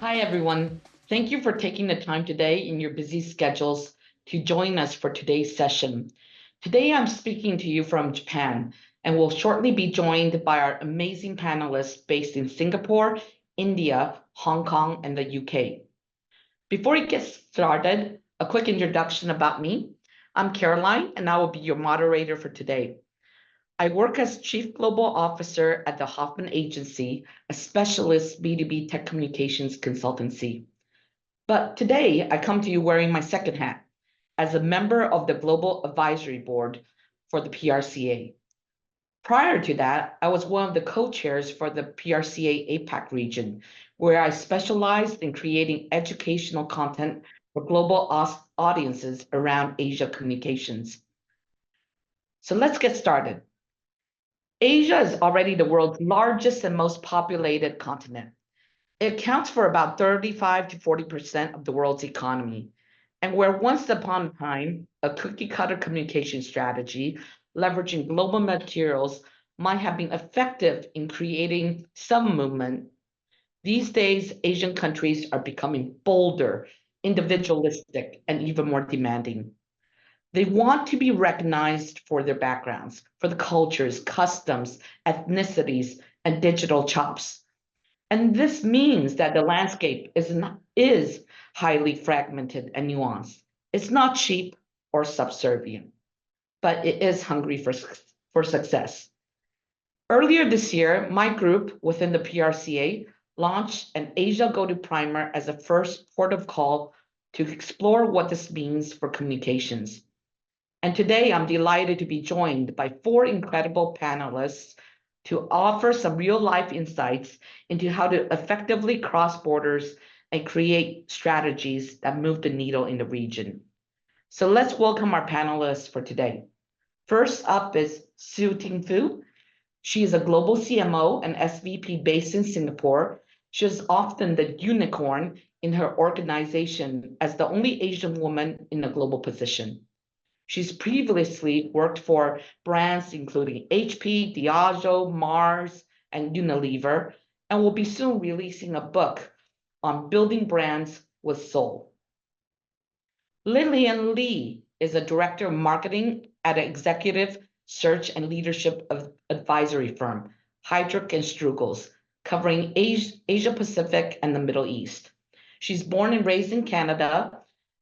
Hi, everyone. Thank you for taking the time today in your busy schedules to join us for today's session. Today, I'm speaking to you from Japan and will shortly be joined by our amazing panelists based in Singapore, India, Hong Kong, and the UK. Before we get started, a quick introduction about me. I'm Caroline, and I will be your moderator for today. I work as Chief Global Officer at the Hoffman Agency, a specialist B2B tech communications consultancy. But today, I come to you wearing my second hat as a member of the Global Advisory Board for the PRCA. Prior to that, I was one of the co-chairs for the PRCA APAC region, where I specialized in creating educational content for global audiences around Asia communications. So let's get started. Asia is already the world's largest and most populated continent. It accounts for about 35 to 40% of the world's economy. And where once upon a time, a cookie-cutter communication strategy leveraging global materials might have been effective in creating some movement, these days, Asian countries are becoming bolder, individualistic, and even more demanding. They want to be recognized for their backgrounds, for the cultures, customs, ethnicities, and digital chops. And this means that the landscape is highly fragmented and nuanced. It's not cheap or subservient, but it is hungry for success. Earlier this year, my group within the PRCA launched an Asia Go-To Primer as a first port of call to explore what this means for communications. And today I'm delighted to be joined by four incredible panelists to offer some real life insights into how to effectively cross borders and create strategies that move the needle in the region. So let's welcome our panelists for today. First up is Su-Ting Fu. She is a global CMO and SVP based in Singapore. She is often the unicorn in her organization as the only Asian woman in a global position. She's previously worked for brands including HP, Diageo, Mars, and Unilever, and will be soon releasing a book on building brands with soul. Lillian Lee is a director of marketing at an executive search and leadership advisory firm, Heidrick and Strugels, covering Asia Pacific and the Middle East. She's born and raised in Canada,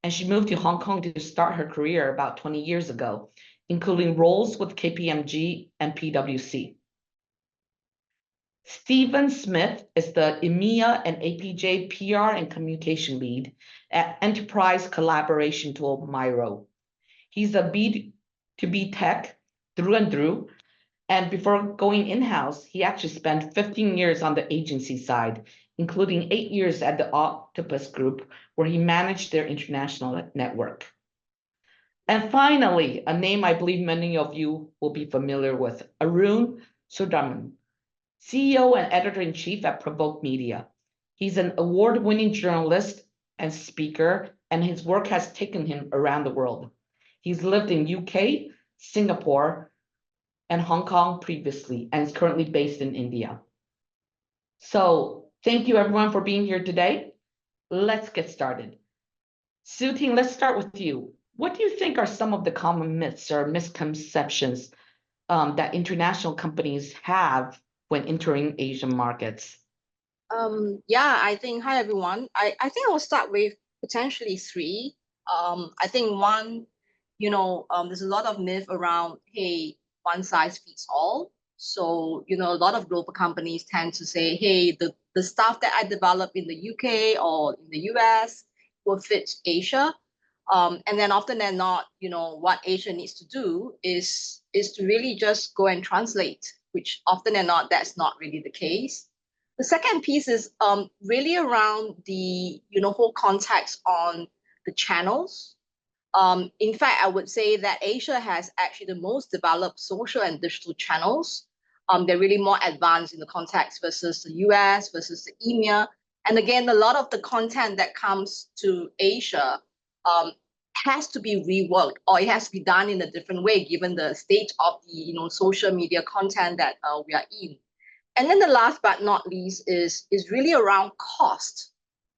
and she moved to Hong Kong to start her career about 20 years ago, including roles with KPMG and PwC. Stephen Smith is the EMEA and APJ PR and communication lead at enterprise collaboration tool Miro. He's a B2B tech through and through, and before going in-house, he actually spent 15 years on the agency side, including 8 years at the Octopus Group, where he managed their international network. And finally, a name I believe many of you will be familiar with, Arun Sundaram, CEO and editor-in-chief at Provoke Media. He's an award-winning journalist and speaker, and his work has taken him around the world. He's lived in UK, Singapore, and Hong Kong previously, and is currently based in India. So thank you everyone for being here today. Let's get started. Su-Ting, let's start with you. What do you think are some of the common myths or misconceptions that international companies have when entering Asian markets? Yeah, I think, hi everyone. I think I will start with potentially three. I think one, there's a lot of myth around, hey, one size fits all. So, a lot of global companies tend to say, hey, the stuff that I develop in the UK or in the US will fit Asia. And then often than not, what Asia needs to do is to really just go and translate, which often than not, that's not really the case. The second piece is really around the whole context on the channels. In fact, I would say that Asia has actually the most developed social and digital channels. They're really more advanced in the context versus the US versus the EMEA. And again, a lot of the content that comes to Asia has to be reworked, or it has to be done in a different way given the state of the social media content that we are in. And then the last but not least is really around cost.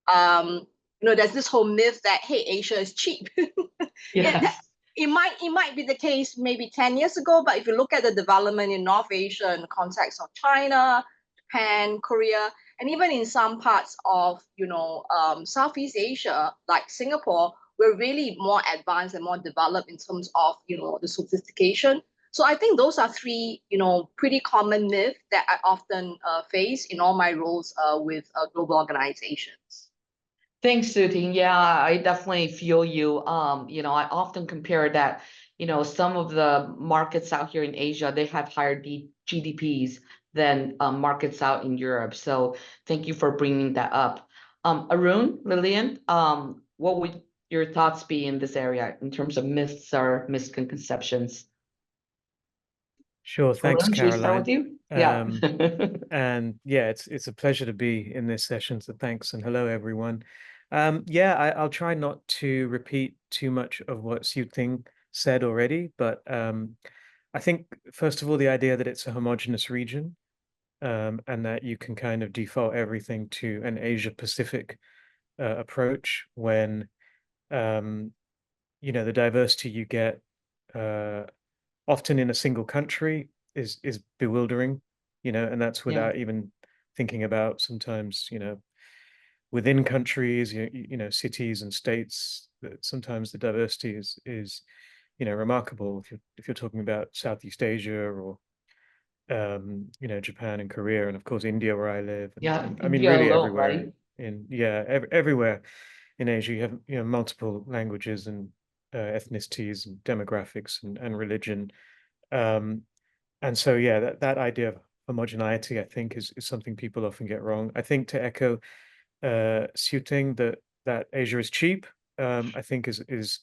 There's this whole myth that, hey, Asia is cheap. Yeah, Yes. it might be the case maybe 10 years ago, but if you look at the development in North Asia in the context of China, Japan, Korea, and even in some parts of Southeast Asia, like Singapore, we're really more advanced and more developed in terms of the sophistication. So I think those are three pretty common myths that I often face in all my roles with global organizations. Thanks, Suting. Yeah, I definitely feel you. I often compare that, some of the markets out here in Asia, they have higher GDPs than markets out in Europe. So thank you for bringing that up. Arun, Lillian, what would your thoughts be in this area in terms of myths or misconceptions? Sure, thanks, Arun, should we start with Caroline. you? Yeah. And yeah, it's a pleasure to be in this session. So thanks and hello, everyone. Yeah, I'll try not to repeat too much of what Xiuting said already, but I think first of all, the idea that it's a homogeneous region, and that you can kind of default everything to an Asia Pacific approach when the diversity you get often in a single country is bewildering, and that's Yeah. without even thinking about sometimes, within countries, cities and states, that sometimes the diversity is remarkable if you're talking about Southeast Asia or Japan and Korea, and of course India where I live. Yeah, I mean, India really alone, everywhere right? everywhere in Asia, you have multiple languages and ethnicities and demographics and religion. And so yeah, that idea of homogeneity, I think, is something people often get wrong. I think, to echo Xiuting, that Asia is cheap, I think is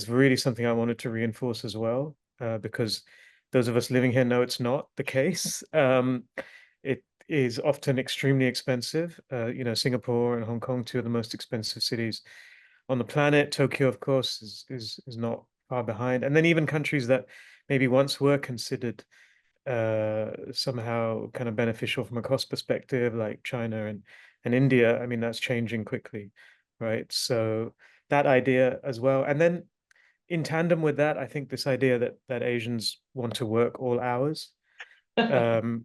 really something I wanted to reinforce as well, because those of us living here know it's not the case. It is often extremely expensive. Singapore and Hong Kong, two of the most expensive cities on the planet. Tokyo, of course, is not far behind. And then even countries that maybe once were considered somehow kind of beneficial from a cost perspective, like China and India, I mean, that's changing quickly, right? So that idea as well. And then in tandem with that, I think this idea that Asians want to work all hours, and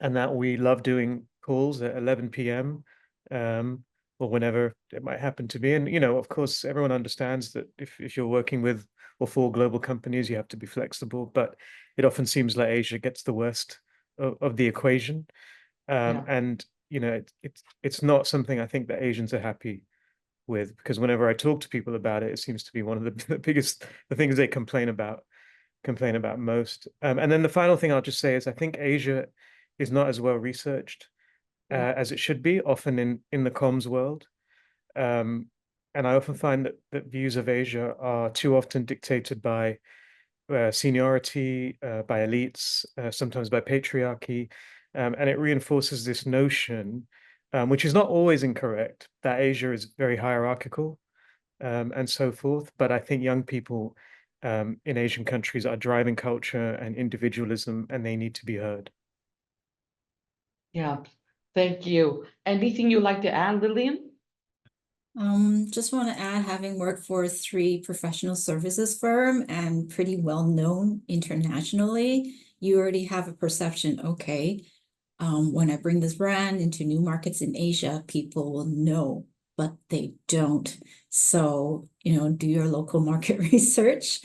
that we love doing calls at 11 p.m. Or whenever it might happen to be. And, of course, everyone understands that if you're working with or for global companies, you have to be flexible, but it often seems like Asia gets the worst of the equation. Yeah. And, it's not something I think that Asians are happy with, because whenever I talk to people about it, it seems to be one of the things they complain about most. And then the final thing I'll just say is I think Asia is not as well researched as it should be, often in the comms world. And I often find that views of Asia are too often dictated by seniority, by elites, sometimes by patriarchy. And it reinforces this notion, which is not always incorrect, that Asia is very hierarchical, and so forth. But I think young people in Asian countries are driving culture and individualism, and they need to be heard. Yeah, thank you. Anything you'd like to add, Lillian? Just want to add, having worked for 3 professional services firm and pretty well known internationally, you already have a perception, okay, when I bring this brand into new markets in Asia, people will know, but they don't. So, do your local market research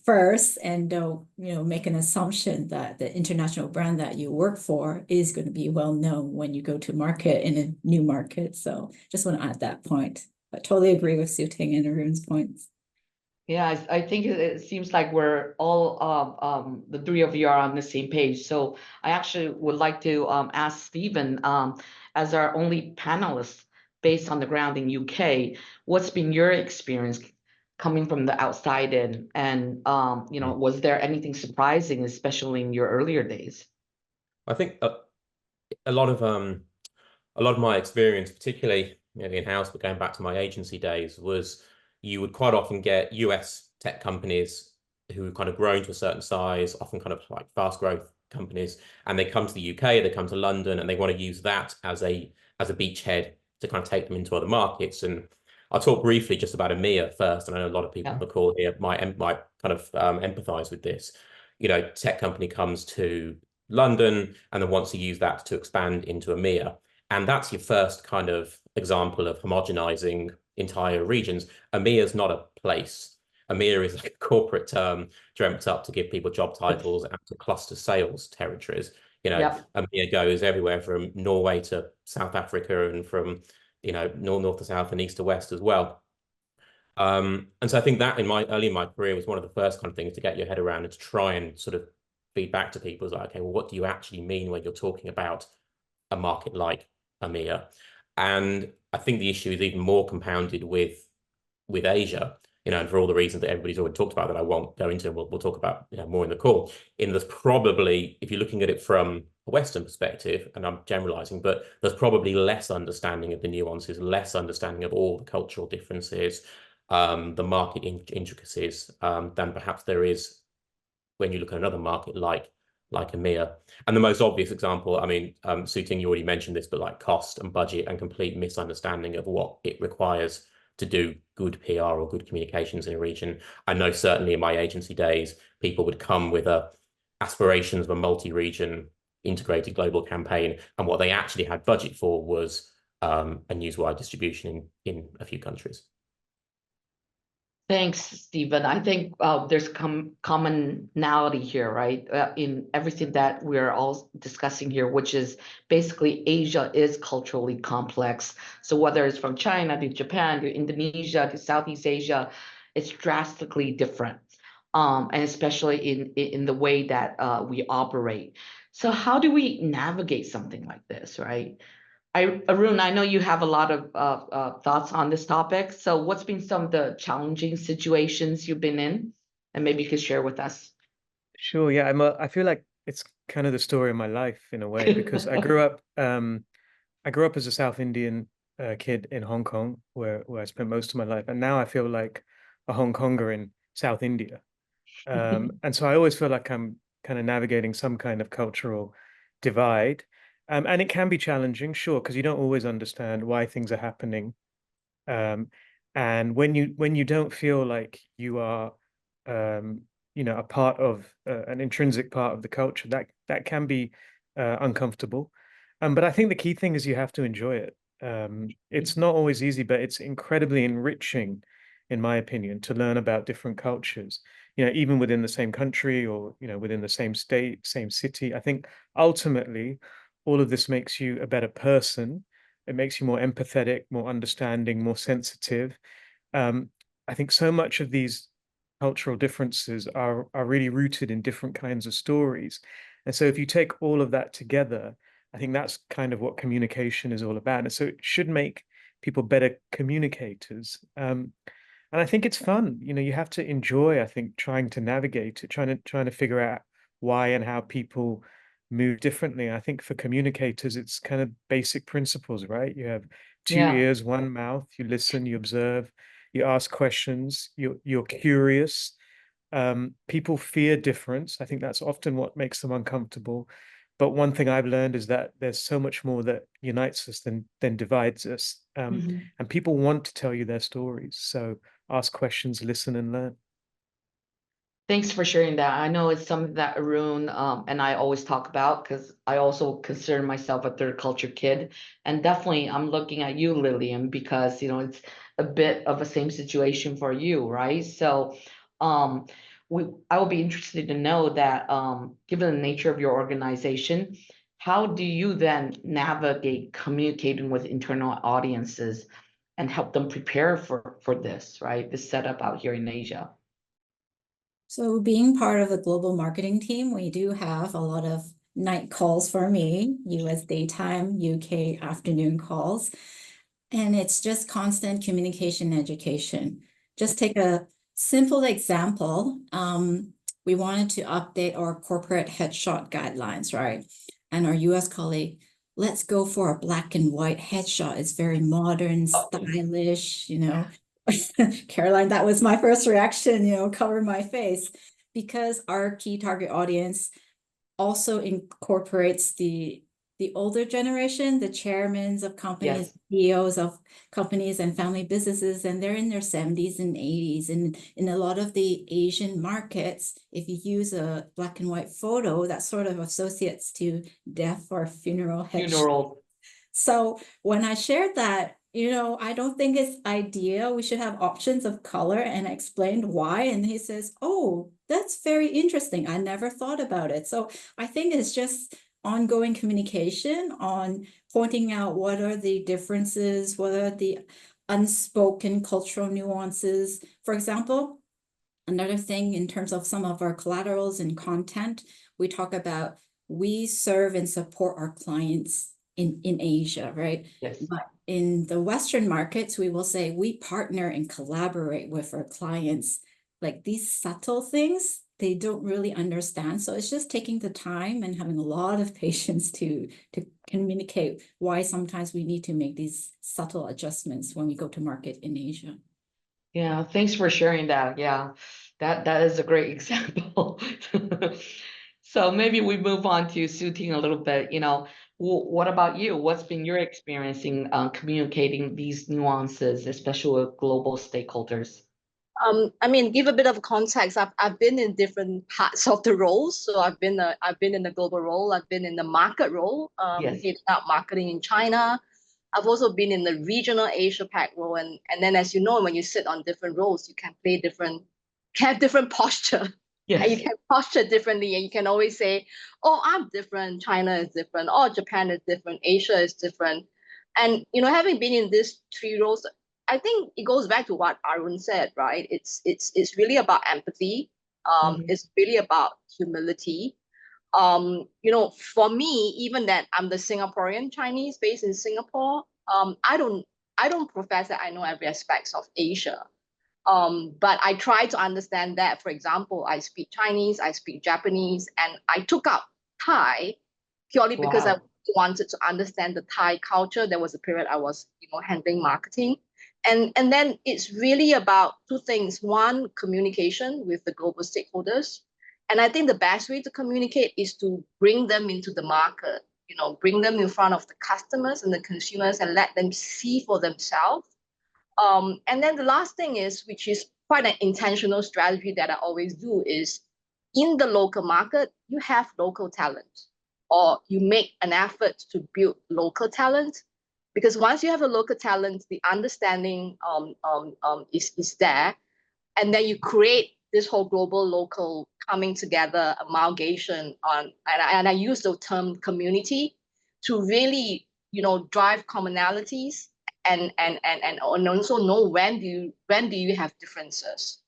first, and don't, make an assumption that the international brand that you work for is going to be well known when you go to market in a new market. So just want to add that point. But totally agree with Xiuting and Arun's points. Yeah, I think it seems like we're all the 3 of you are on the same page. So I actually would like to ask Stephen, as our only panelist based on the ground in UK, what's been your experience coming from the outside in? And was there anything surprising, especially in your earlier days? I think a lot of my experience, particularly in-house, but going back to my agency days, was you would quite often get US tech companies who have kind of grown to a certain size, often kind of like fast growth companies, and they come to the UK, they come to London, and they want to use that as a beachhead to kind of take them into other markets. And I'll talk briefly just about EMEA first. And I know a lot of people on the call here might kind of empathize with this. You know, tech company comes to London and then wants to use that to expand into EMEA. And that's your first kind of example of homogenizing entire regions. EMEA is not a place. EMEA is like a corporate term dreamt up to give people job titles and to cluster sales territories. You know, EMEA goes everywhere from Norway to South Africa and from, you know, north to south and east to west as well. And so I think that early in my career was one of the first kind of things to get your head around and to try and sort of feed back to people. Is like, okay, well, what do you actually mean when you're talking about a market like EMEA? And I think the issue is even more compounded with Asia, you know, and for all the reasons that everybody's already talked about that I won't go into, and we'll talk about, you know, more in the call. There's probably, if you're looking at it from a Western perspective, and I'm generalizing, but there's probably less understanding of the nuances, less understanding of all the cultural differences, the market intricacies, than perhaps there is when you look at another market like EMEA. And the most obvious example, I mean, Su-Ting, you already mentioned this, but like cost and budget and complete misunderstanding of what it requires to do good PR or good communications in a region. I know certainly in my agency days, people would come with aspirations of a multi-region integrated global campaign, and what they actually had budget for was a news-wide distribution in a few countries. Thanks, Stephen. I think there's commonality here, right? In everything that we're all discussing here, which is basically Asia is culturally complex. So whether it's from China to Japan to Indonesia to Southeast Asia, it's drastically different, and especially in the way that we operate. So how do we navigate something like this, right? Arun, I know you have a lot of thoughts on this topic. So what's been some of the challenging situations you've been in? And maybe you could share with us. Sure, yeah. I feel like it's kind of the story of my life in a way, because I grew up as a South Indian kid in Hong Kong, where I spent most of my life. And now I feel like a Hong Konger in South India. And so I always feel like I'm kind of navigating some kind of cultural divide. And it can be challenging, sure, because you don't always understand why things are happening. And when you don't feel like you are, you know, a part of an intrinsic part of the culture, that can be uncomfortable. But I think the key thing is you have to enjoy it. It's not always easy, but it's incredibly enriching, in my opinion, to learn about different cultures. You know, even within the same country or, you know, within the same state, same city. I think ultimately, all of this makes you a better person. It makes you more empathetic, more understanding, more sensitive. I think so much of these cultural differences are really rooted in different kinds of stories. And so if you take all of that together, I think that's kind of what communication is all about. And so it should make people better communicators. And I think it's fun. You know, you have to enjoy, I think, trying to navigate it, trying to figure out why and how people move differently. I think for communicators, it's kind of basic principles, right? You have two ears, one mouth, you listen, you observe, you ask questions, you're curious. People fear difference. I think that's often what makes them uncomfortable. But one thing I've learned is that there's so much more that unites us than divides us. And people want to tell you their stories. So ask questions, listen, and learn. Thanks for sharing that. I know it's something that Arun and I always talk about, because I also consider myself a third culture kid. And definitely I'm looking at you, Lillian, because, you know, it's a bit of a same situation for you, right? So I would be interested to know that given the nature of your organization, how do you then navigate communicating with internal audiences and help them prepare for this, right? This setup out here in Asia. So being part of the global marketing team, we do have a lot of night calls for me, US daytime, UK afternoon calls. And it's just constant communication education. Just take a simple example. We wanted to update our corporate headshot guidelines, right? And our US colleague, let's go for a black and white headshot. It's very modern, stylish, you know. Caroline, that was my first reaction, you know, cover my face, because our key target audience also incorporates the the older generation, the chairmen of companies, Yes. CEOs of companies and family businesses, and they're in their 70s and 80s. And in a lot of the Asian markets, if you use a black and white photo, that sort of associates to death or funeral headshot. Funeral. So when I shared that, I don't think it's ideal. We should have options of color, and I explained why. And he says, oh, that's very interesting. I never thought about it. So I think it's just ongoing communication on pointing out what are the differences, what are the unspoken cultural nuances. For example, another thing in terms of some of our collaterals and content, we talk about we serve and support our clients in Asia, right? Yes. But in the Western markets, we will say we partner and collaborate with our clients. Like these subtle things, they don't really understand. So it's just taking the time and having a lot of patience to communicate why sometimes we need to make these subtle adjustments when we go to market in Asia. Yeah, thanks for sharing that. Yeah, that is a great example. So maybe we move on to Suting a little bit. What about you? What's been your experience in communicating these nuances, especially with global stakeholders? I mean, give a bit of context. I've been in different parts of the roles. So I've been in the global role. I've been in the market role, Yes. heading up marketing in China. I've also been in the regional Asia Pac role, and then as you know, when you sit on different roles, you can have different posture. And you Yes. can posture differently, and you can always say, "Oh, I'm different. China is different. Oh, Japan is different. Asia is different." And having been in these three roles, I think it goes back to what Arun said, right? It's really about empathy. Mhm. It's really about humility. For me, even that I'm the Singaporean Chinese based in Singapore, I don't profess that I know every aspect of Asia. But I try to understand that. For example, I speak Chinese, I speak Japanese, and I took up Thai purely because I Wow. wanted to understand the Thai culture. There was a period I was, handling marketing. And then it's really about two things. One, communication with the global stakeholders. And I think the best way to communicate is to bring them into the market, bring them in front of the customers and the consumers and let them see for themselves. And then the last thing is, which is quite an intentional strategy that I always do, is in the local market, you have local talent, or you make an effort to build local talent. Because once you have a local talent, the understanding is there. And then you create this whole global local coming together amalgamation on, and I use the term community to really, drive commonalities and also know when do you have differences,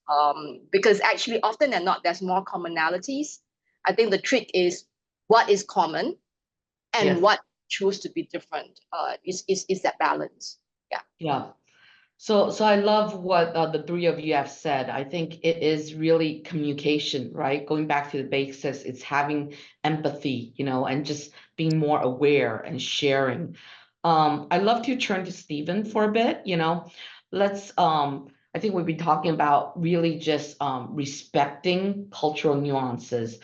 because actually often than not there's more commonalities. I think the trick is what is common and Yes. what choose to be different, is that balance. Yeah. So I love what the three of you have said. I think it is really communication, right? Going back to the basics, it's having empathy, and just being more aware and sharing. I'd love to turn to Stephen for a bit, Let's I think we've been talking about really just respecting cultural nuances.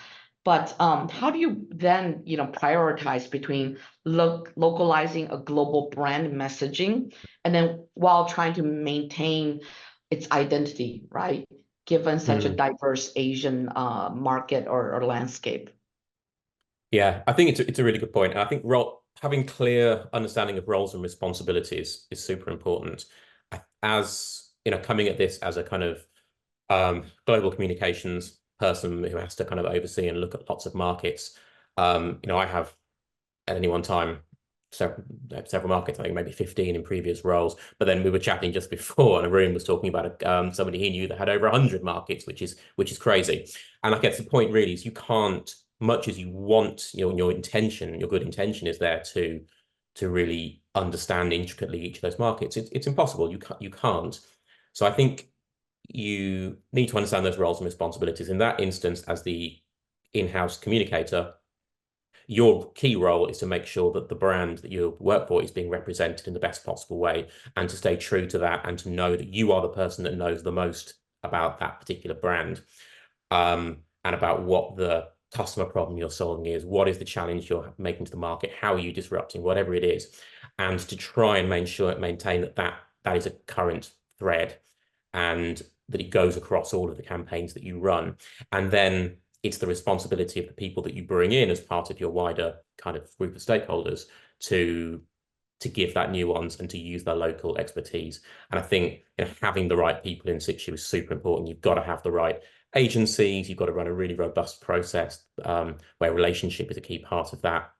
But how do you then, prioritize between localizing a global brand messaging and then while trying to maintain its identity, right? Given such a diverse Asian market or landscape. Yeah, I think it's a really good point. And I think having clear understanding of roles and responsibilities is super important. As coming at this as a kind of global communications person who has to kind of oversee and look at lots of markets, I have at any one time several markets, I think maybe 15 in previous roles. But then we were chatting just before, and Arun was talking about somebody he knew that had over 100 markets, which is crazy. And I guess the point really is you can't, much as you want, your good intention is there to really understand intricately each of those markets. It's impossible. You can't. So I think you need to understand those roles and responsibilities. In that instance, as the in-house communicator, your key role is to make sure that the brand that you work for is being represented in the best possible way, and to stay true to that, and to know that you are the person that knows the most about that particular brand, and about what the customer problem you're solving is, what is the challenge you're making to the market, how are you disrupting, whatever it is, and to try and maintain that is a current thread, and that it goes across all of the campaigns that you run. And then it's the responsibility of the people that you bring in as part of your wider kind of group of stakeholders to give that nuance and to use their local expertise. And I think, you know, having the right people in situ is super important. You've got to have the right agencies. You've got to run a really robust process where relationship is a key part of that,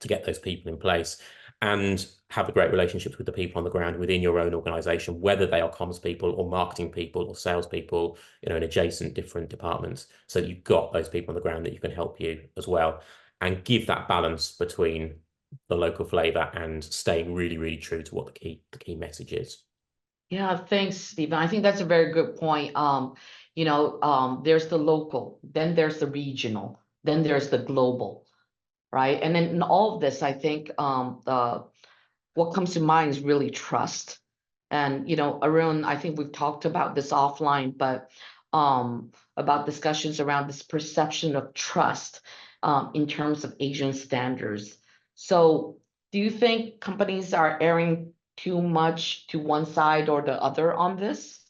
to get those people in place, and have the great relationships with the people on the ground within your own organization, whether they are comms people or marketing people or sales people, you know, in adjacent different departments. So you've got those people on the ground that you can help you as well, and give that balance between the local flavor and staying really, really true to what the key message is. Yeah, thanks, Stephen. I think that's a very good point. There's the local, then there's the regional, then there's the global, right? And then in all of this, I think what comes to mind is really trust. And, Arun, I think we've talked about this offline, but about discussions around this perception of trust in terms of Asian standards. So do you think companies are erring too much to one side or the other on this?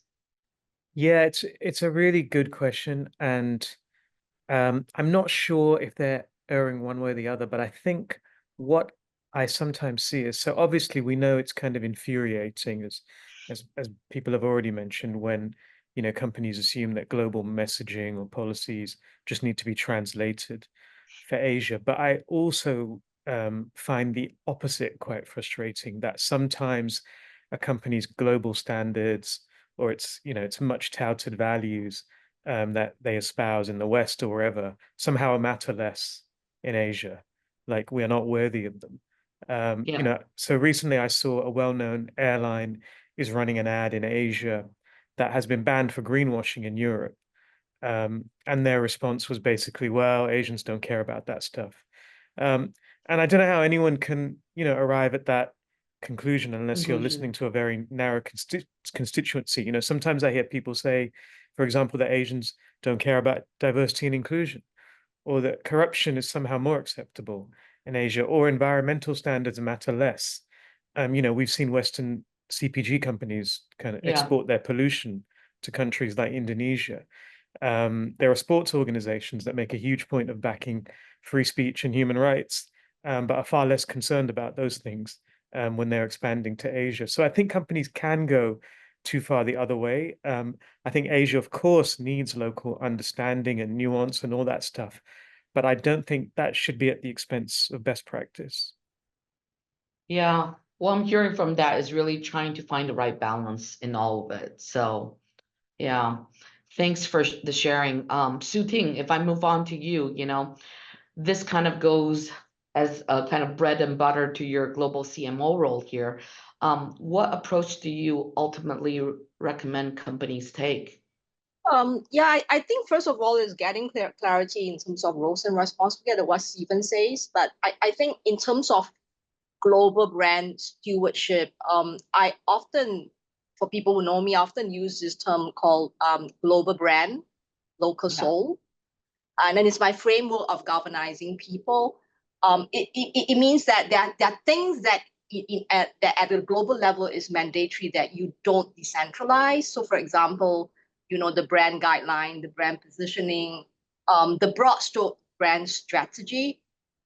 Yeah, it's a really good question, and I'm not sure if they're erring one way or the other, but I think what I sometimes see is, so obviously we know it's kind of infuriating, as people have already mentioned, when companies assume that global messaging or policies just need to be translated for Asia. But I also find the opposite quite frustrating, that sometimes a company's global standards or its much touted values that they espouse in the West or wherever somehow matter less in Asia, like we are not worthy of them. So recently I saw a well-known airline is running an ad in Asia that has been banned for greenwashing in Europe. And their response was basically, well, Asians don't care about that stuff. And I don't know how anyone can, arrive at that conclusion unless you're listening to a very narrow constituency. Sometimes I hear people say, for example, that Asians don't care about diversity and inclusion, or that corruption is somehow more acceptable in Asia, or environmental standards matter less. We've seen Western CPG companies kind of export their pollution to countries like Indonesia. There are sports organizations that make a huge point of backing free speech and human rights, but are far less concerned about those things when they're expanding to Asia. So I think companies can go too far the other way. I think Asia, of course, needs local understanding and nuance and all that stuff, but I don't think that should be at the expense of best practice. Yeah, what I'm hearing from that is really trying to find the right balance in all of it. So, yeah, thanks for the sharing. Su Ting, if I move on to you, this kind of goes as a kind of bread and butter to your global CMO role here. What approach do you ultimately recommend companies take? I think first of all is getting clarity in terms of roles and responsibility, what Stephen says. But I think in terms of global brand stewardship, I often, for people who know me, I often use this term called global brand, local soul. And then it's my framework of galvanizing people. It means that there are things that at a global level is mandatory that you don't decentralize. So for example, the brand guideline, the brand positioning, the broad stroke brand strategy.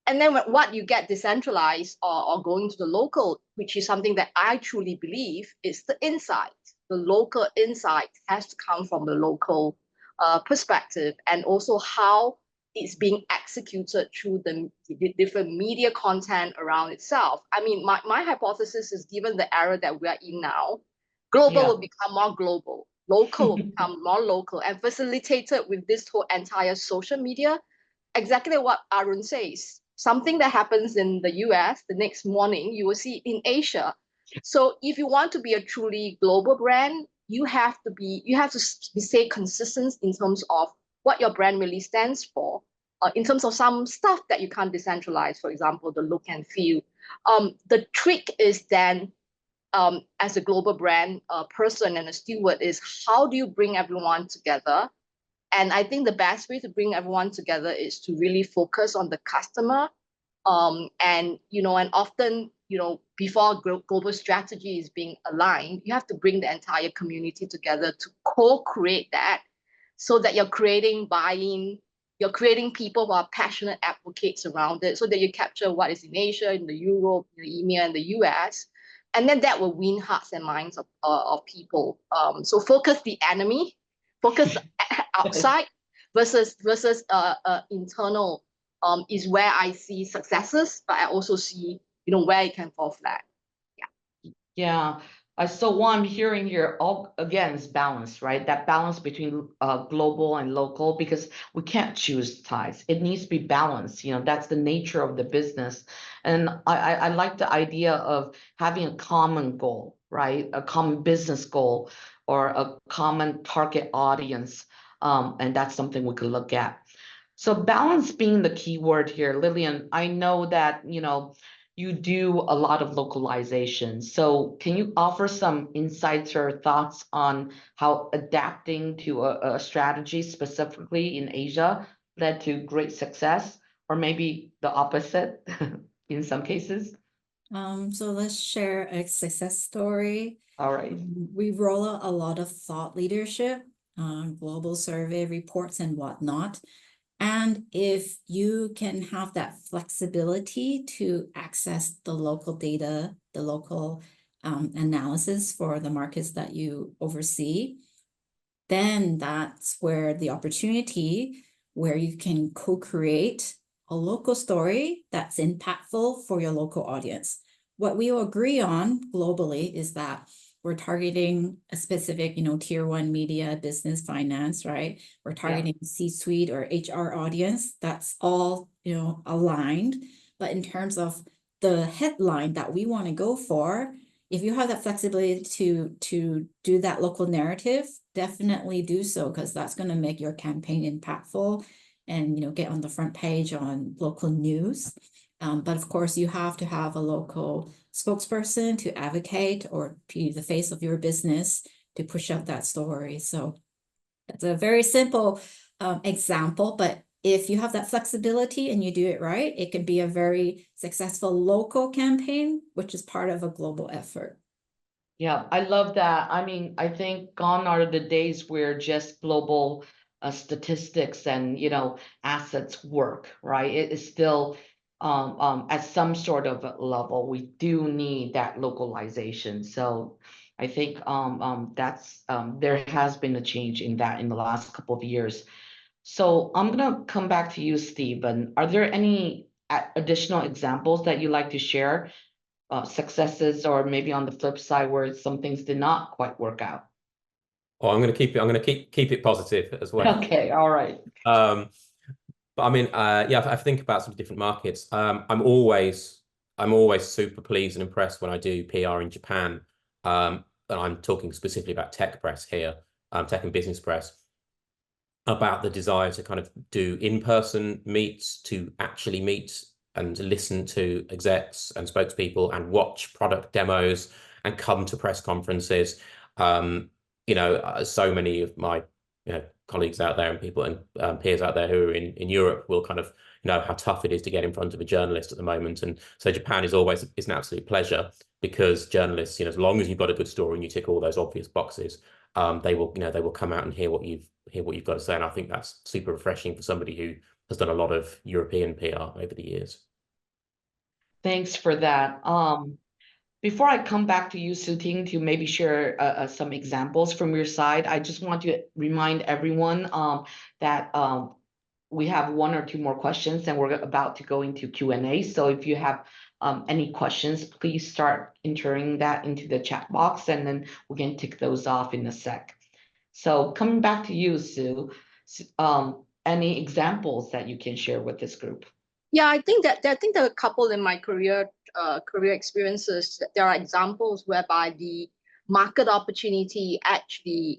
And then what you get decentralized or going to the local, which is something that I truly believe is the insight. The local insight has to come from the local perspective, and also how it's being executed through the different media content around itself. I mean, my hypothesis is, given the era that we are in now, global will become more global, local will become more local, and facilitated with this whole entire social media. Exactly what Arun says. Something that happens in the US, the next morning, you will see in Asia. So if you want to be a truly global brand, you have to stay consistent in terms of what your brand really stands for, in terms of some stuff that you can't decentralize, for example, the look and feel. The trick is then, as a global brand person and a steward, is how do you bring everyone together And I think the best way to bring everyone together is to really focus on the customer. And often, before global strategy is being aligned, you have to bring the entire community together to co-create that, so that you're creating buy-in, you're creating people who are passionate advocates around it, so that you capture what is in Asia, in the Europe, in the EMEA, and the US. And then that will win hearts and minds of people. So focus the enemy, focus outside versus internal is where I see successes, but I also see where it can fall flat. Yeah. So what I'm hearing here, all again, is balance, right? That balance between global and local, because we can't choose ties. It needs to be balanced. That's the nature of the business. And I like the idea of having a common goal, right? A common business goal or a common target audience. And that's something we could look at. So balance being the key word here, Lillian, I know that, you do a lot of localization. So can you offer some insights or thoughts on how adapting to a strategy specifically in Asia led to great success, or maybe the opposite in some cases? So let's share a success story. All right. We roll out a lot of thought leadership, global survey reports and whatnot. And if you can have that flexibility to access the local data, the local analysis for the markets that you oversee, then that's where the opportunity where you can co-create a local story that's impactful for your local audience. What we will agree on globally is that we're targeting a specific, tier 1 media, business, finance, right? We're targeting C-suite or HR audience. That's all, aligned. But in terms of the headline that we want to go for, if you have that flexibility to do that local narrative, definitely do so, because that's going to make your campaign impactful and, get on the front page on local news. But of course, you have to have a local spokesperson to advocate or be the face of your business to push out that story. So it's a very simple example, but if you have that flexibility and you do it right, it can be a very successful local campaign, which is part of a global effort. Yeah, I love that. I mean, I think gone are the days where just global statistics and, assets work, right? It is still at some sort of level, we do need that localization. So I think that's there has been a change in that in the last couple of years. So I'm gonna come back to you, Stephen. Are there any additional examples that you'd like to share? Successes, or maybe on the flip side where some things did not quite work out? Oh, I'm going to keep it positive as well. Okay, all right. But I mean, if I think about some different markets, I'm always super pleased and impressed when I do PR in Japan. And I'm talking specifically about tech press here, tech and business press, about the desire to kind of do in-person meets, to actually meet and listen to execs and spokespeople and watch product demos and come to press conferences. So many of my colleagues out there and people and peers out there who are in Europe will kind of know how tough it is to get in front of a journalist at the moment. And so Japan is an absolute pleasure, because journalists, as long as you've got a good story and you tick all those obvious boxes, they will come out and hear what you've got to say. And I think that's super refreshing for somebody who has done a lot of European PR over the years. Thanks for that. Before I come back to you, Su-Ting, to maybe share some examples from your side, I just want to remind everyone that we have 1 or 2 more questions, and we're about to go into Q&A. So if you have any questions, please start entering that into the chat box, and then we can tick those off in a sec. So coming back to you, Sue, any examples that you can share with this group? Yeah, I think there are a couple in my career experiences. There are examples whereby the market opportunity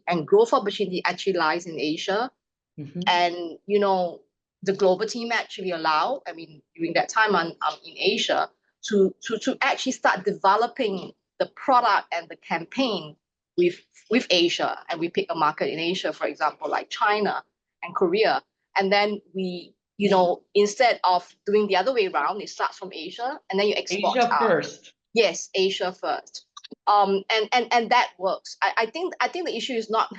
and growth opportunity actually lies in Asia. Mm-hmm. And the global team actually during that time I'm in Asia to actually start developing the product and the campaign with Asia. And we pick a market in Asia, for example, like China. and Korea. And then we, instead of doing the other way around, it starts from Asia and then you export Asia out. first. Yes, Asia first. And that works. I think the issue is not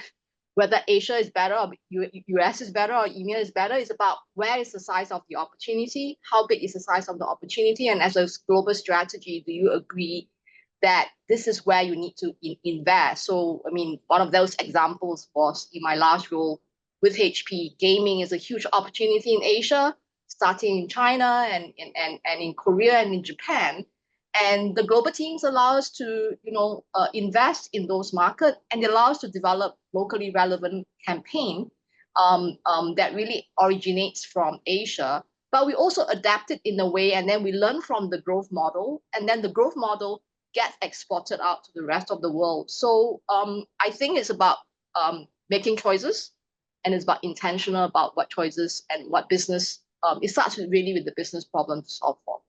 whether Asia is better or US is better or EMEA is better. It's about where is the size of the opportunity, how big is the size of the opportunity, and as a global strategy, do you agree that this is where you need to invest? So, I mean, one of those examples was in my last role with HP. Gaming is a huge opportunity in Asia, starting in China and in Korea and in Japan. And the global teams allow us to, invest in those markets, and they allow us to develop locally relevant campaign that really originates from Asia. But we also adapt it in a way, and then we learn from the growth model, and then the growth model gets exported out to the rest of the world. So I think it's about making choices, and it's about intentional about what choices and what business. It starts really with the business problem to solve for.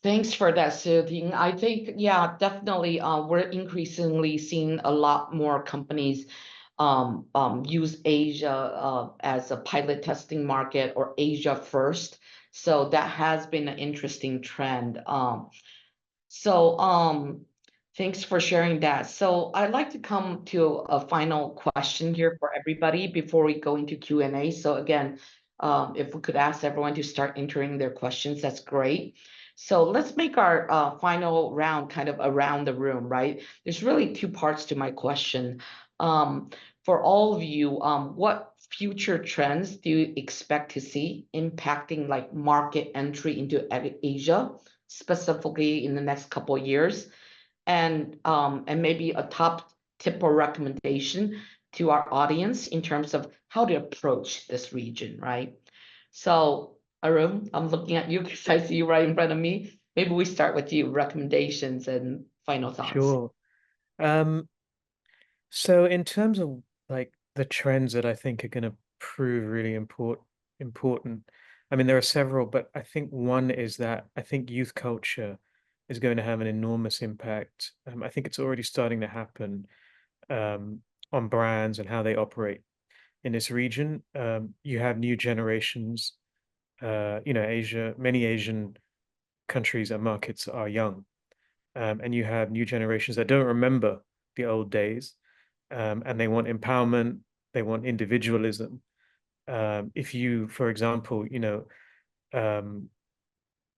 Thanks for that, Sooting. I think, yeah, definitely, we're increasingly seeing a lot more companies use Asia as a pilot testing market, or Asia first. So that has been an interesting trend. Thanks for sharing that. So I'd like to come to a final question here for everybody before we go into Q&A. So again, if we could ask everyone to start entering their questions, that's great. So let's make our final round kind of around the room, right? There's really two parts to my question. For all of you, what future trends do you expect to see impacting like market entry into Asia, specifically in the next couple of years? And maybe a top tip or recommendation to our audience in terms of how to approach this region, right? So Arun, I'm looking at you because I see you right in front of me. Maybe we start with you, recommendations and final thoughts. Sure. So in terms of like the trends that I think are going to prove really important, I mean, there are several, but I think one is that I think youth culture is going to have an enormous impact. I think it's already starting to happen on brands and how they operate in this region. You have new generations, many Asian countries and markets are young. And you have new generations that don't remember the old days, and they want empowerment, they want individualism. If you, for example,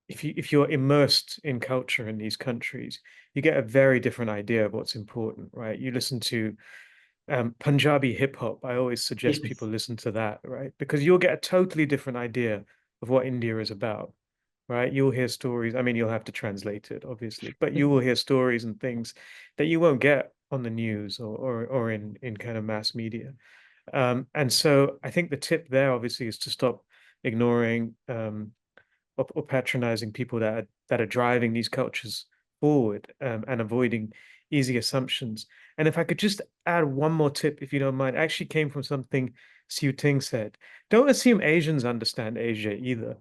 if you're immersed in culture in these countries, you get a very different idea of what's important, right? You listen to Punjabi hip hop. I always suggest people listen to that, right? Because you'll get a totally different idea of what India is about, right? You'll hear stories. I mean, you'll have to translate it, obviously, but you will hear stories and things that you won't get on the news or in kind of mass media. And so I think the tip there, obviously, is to stop ignoring or patronizing people that are driving these cultures forward, and avoiding easy assumptions. And if I could just add one more tip, if you don't mind, actually came from something Siu Ting said. Don't assume Asians understand Asia either.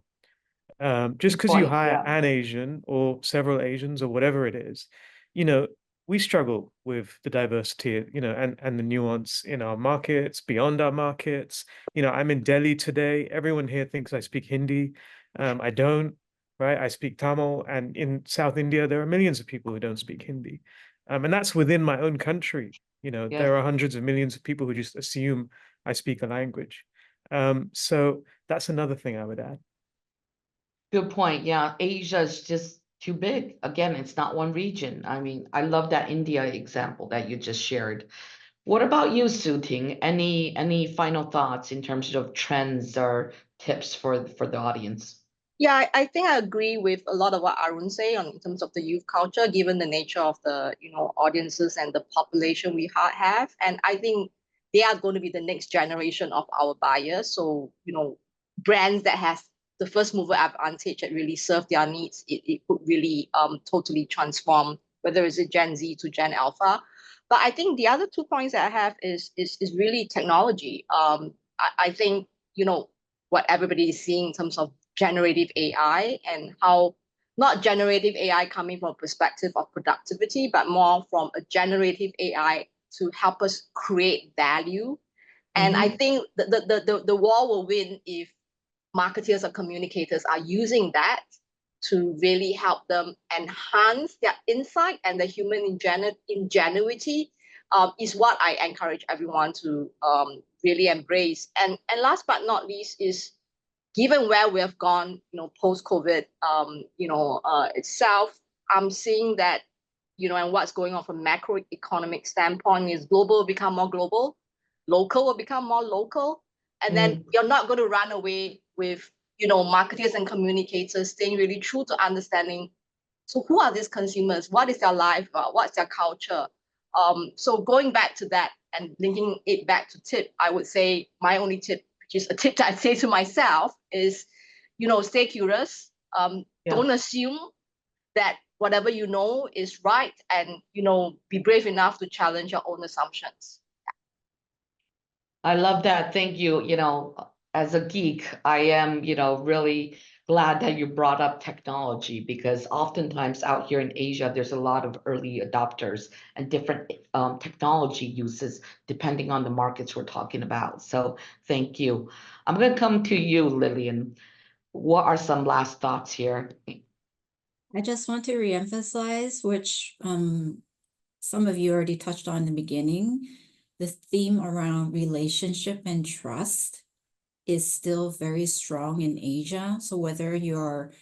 Just because you hire an Asian or several Asians or whatever it is, we struggle with the diversity, and the nuance in our markets, beyond our markets. I'm in Delhi today. Everyone here thinks I speak Hindi. I don't, right? I speak Tamil. And in South India, there are millions of people who don't speak Hindi. And that's within my own country. There are hundreds of millions of people who just assume I speak a language. So that's another thing I would add. Good point. Yeah, Asia is just too big. Again, it's not one region. I mean, I love that India example that you just shared. What about you, Sooting? Any final thoughts in terms of trends or tips for the audience? Yeah, I think I agree with a lot of what Arun say in terms of the youth culture, given the nature of the audiences and the population we have. And I think they are going to be the next generation of our buyers. So brands that have the first mover advantage that really serve their needs, it could really totally transform, whether it's a Gen Z to Gen Alpha. But I think the other 2 points that I have is really technology. I think what everybody is seeing in terms of generative AI, and how not generative AI coming from a perspective of productivity, but more from a generative AI to help us create value And I think the war will win if marketers or communicators are using that to really help them enhance their insight, and the human ingenuity is what I encourage everyone to really embrace. And last but not least is, given where we have gone, post-COVID, itself, I'm seeing that, and what's going on from macroeconomic standpoint is global will become more global, local will become more local, and then you're not going to run away with, marketers and communicators staying really true to understanding. So who are these consumers? What is their life? What's their culture? So going back to that and linking it back to tip, I would say my only tip, which is a tip that I say to myself, is, stay curious. Don't assume that whatever you know is right, and, be brave enough to challenge your own assumptions. I love that. Thank you. As a geek, I am, really glad that you brought up technology, because oftentimes out here in Asia, there's a lot of early adopters and different technology uses depending on the markets we're talking about. So thank you. I'm going to come to you, Lillian. What are some last thoughts here? I just want to reemphasize, which some of you already touched on in the beginning, the theme around relationship and trust is still very strong in Asia. So whether you're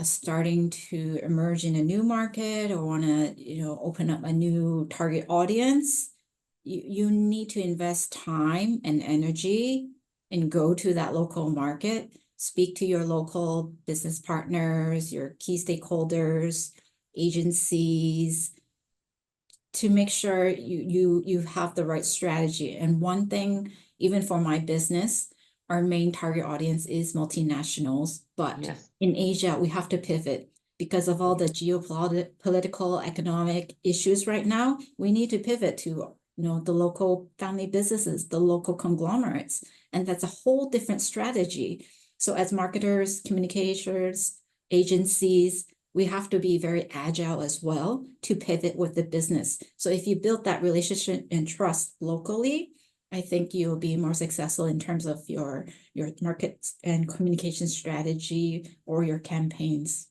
starting to emerge in a new market or want to, open up a new target audience, you need to invest time and energy and go to that local market, speak to your local business partners, your key stakeholders, agencies, to make sure you have the right strategy. And one thing, even for my business, our main target audience is multinationals, but in Asia, we have to pivot because of all the geopolitical, economic issues right now. We need to pivot to, the local family businesses, the local conglomerates, and that's a whole different strategy. So as marketers, communicators, agencies, we have to be very agile as well to pivot with the business. So if you build that relationship and trust locally, I think you'll be more successful in terms of your market and communication strategy or your campaigns.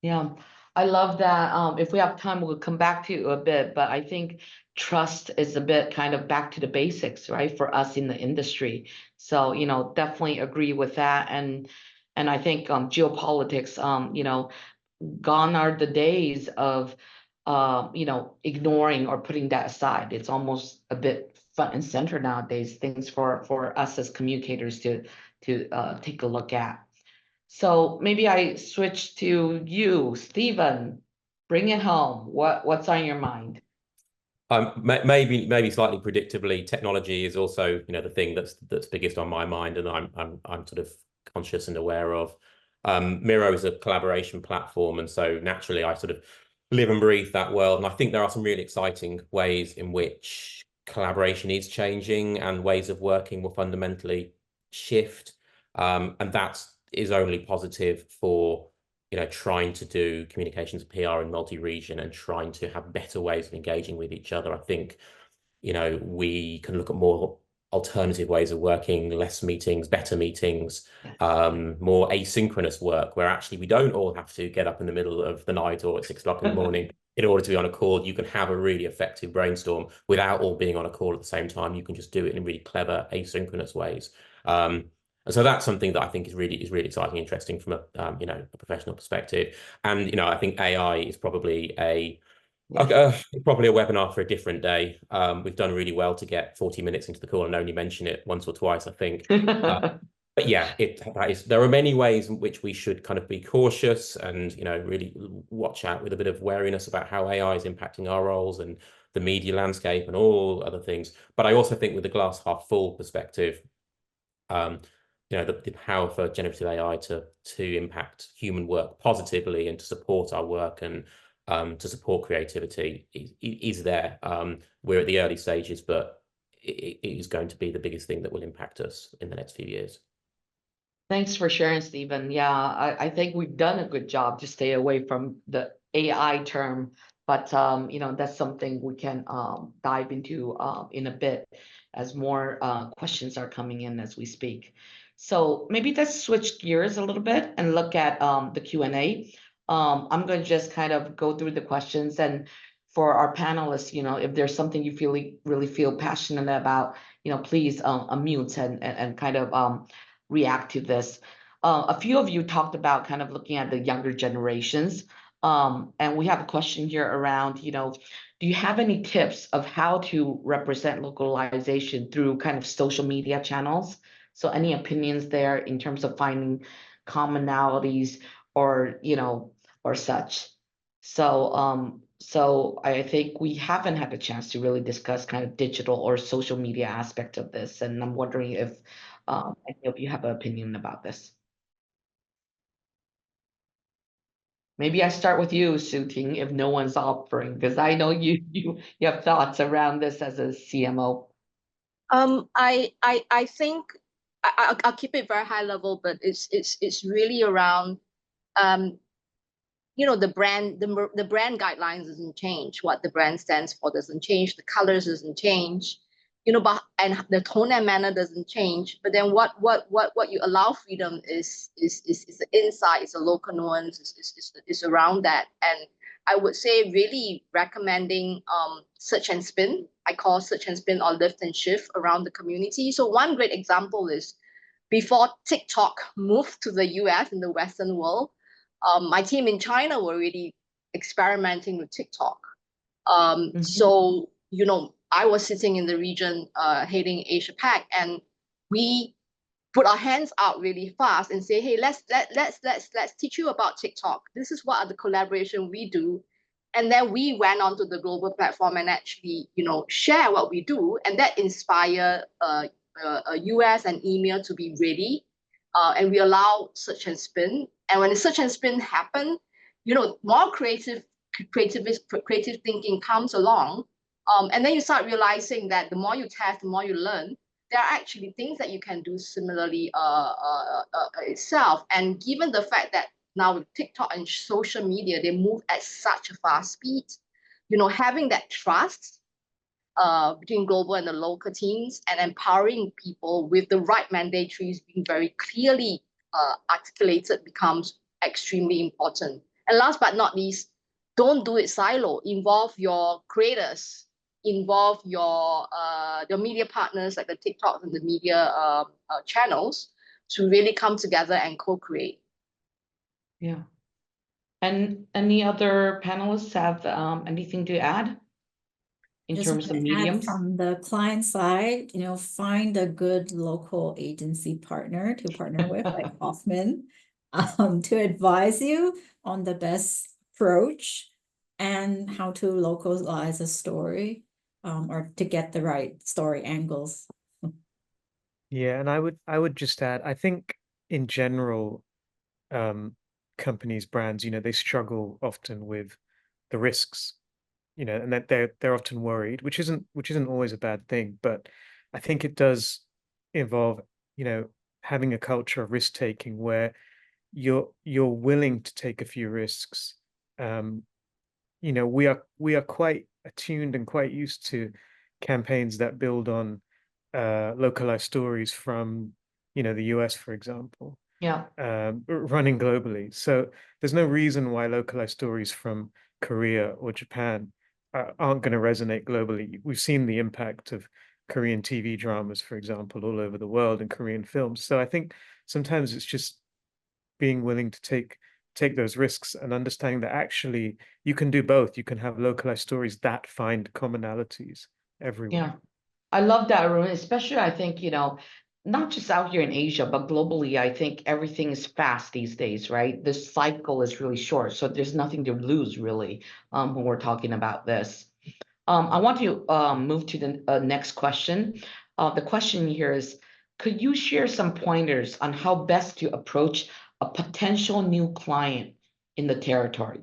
Yeah, I love that. If we have time, we'll come back to you a bit, but I think trust is a bit kind of back to the basics, right, for us in the industry. So, definitely agree with that. And I think geopolitics, gone are the days of, ignoring or putting that aside. It's almost a bit front and center nowadays, things for us as communicators to take a look at. So maybe I switch to you, Stephen. Bring it home. What's on your mind? Maybe slightly predictably, technology is also, the thing that's biggest on my mind, and I'm sort of conscious and aware of. Miro is a collaboration platform, and so naturally I sort of live and breathe that world. And I think there are some really exciting ways in which collaboration is changing and ways of working will fundamentally shift. And that is only positive for, trying to do communications PR in multi-region and trying to have better ways of engaging with each other. I think, we can look at more alternative ways of working, less meetings, better meetings, more asynchronous work, where actually we don't all have to get up in the middle of the night or at 6 o'clock in the morning in order to be on a call. You can have a really effective brainstorm without all being on a call at the same time. You can just do it in really clever asynchronous ways. And so that's something that I think is really exciting, interesting from a a professional perspective. And I think AI is probably probably a webinar for a different day. We've done really well to get 40 minutes into the call and only mention it once or twice, I think. But yeah, there are many ways in which we should kind of be cautious and really watch out with a bit of wariness about how AI is impacting our roles and the media landscape and all other things. But I also think with the glass half full perspective, the power for generative AI to impact human work positively and to support our work and to support creativity is there. We're at the early stages, but it is going to be the biggest thing that will impact us in the next few years. Thanks for sharing, Stephen. Yeah, I think we've done a good job to stay away from the AI term, but that's something we can dive into in a bit. as more questions are coming in as we speak. So maybe let's switch gears a little bit and look at the Q&A. I'm going to just kind of go through the questions, and for our panelists, if there's something you really feel passionate about, please unmute and kind of react to this. A few of you talked about kind of looking at the younger generations. And we have a question here around, do you have any tips of how to represent localization through kind of social media channels? So any opinions there in terms of finding commonalities or, or such? So I think we haven't had a chance to really discuss kind of digital or social media aspect of this. And I'm wondering if any of you have an opinion about this. Maybe I start with you, Su-Ting, if no one's offering, because I know you have thoughts around this as a CMO. I think I'll keep it very high level, but it's really around the brand guidelines doesn't change. What the brand stands for doesn't change. The colors doesn't change. But and the tone and manner doesn't change. But then what you allow freedom is the insight, is the local nuance, is around that. And I would say really recommending search and spin. I call search and spin or lift and shift around the community. So one great example is before TikTok moved to the US in the Western world, my team in China were really experimenting with TikTok. So, I was sitting in the region heading Asia Pac, and we put our hands out really fast and say, hey, let's teach you about TikTok. This is what are the collaboration we do. And then we went onto the global platform and actually, share what we do. And that inspired a US and email to be ready. And we allow search and spin. And when the search and spin happen, more creative thinking comes along. And then you start realizing that the more you test, the more you learn. There are actually things that you can do similarly itself. And given the fact that now with TikTok and social media, they move at such a fast speed, having that trust between global and the local teams and empowering people with the right mandatories being very clearly articulated becomes extremely important. And last but not least, don't do it silo. Involve your creators, involve your media partners like the TikTok and the media channels to really come together and co-create. Yeah. And any other panelists have anything to add in Just terms of want to add mediums? from the client side, find a good local agency partner to partner with, like Hoffman, to advise you on the best approach and how to localize a story, or to get the right story angles. Yeah, and I would just add, I think in general, companies, brands, they struggle often with the risks, and that they're often worried, which isn't always a bad thing, but I think it does involve, having a culture of risk taking where you're willing to take a few risks. We are quite attuned and quite used to campaigns that build on localized stories from the US, for example. Yeah. Running globally. So there's no reason why localized stories from Korea or Japan aren't going to resonate globally. We've seen the impact of Korean TV dramas, for example, all over the world, and Korean films. So I think sometimes it's just being willing to take those risks and understanding that actually you can do both. You can have localized stories that find commonalities everywhere. Yeah. I love that, Arun, especially I think, not just out here in Asia, but globally, I think everything is fast these days, right? The cycle is really short, so there's nothing to lose really when we're talking about this. I want to move to the next question. The question here is, could you share some pointers on how best to approach a potential new client in the territory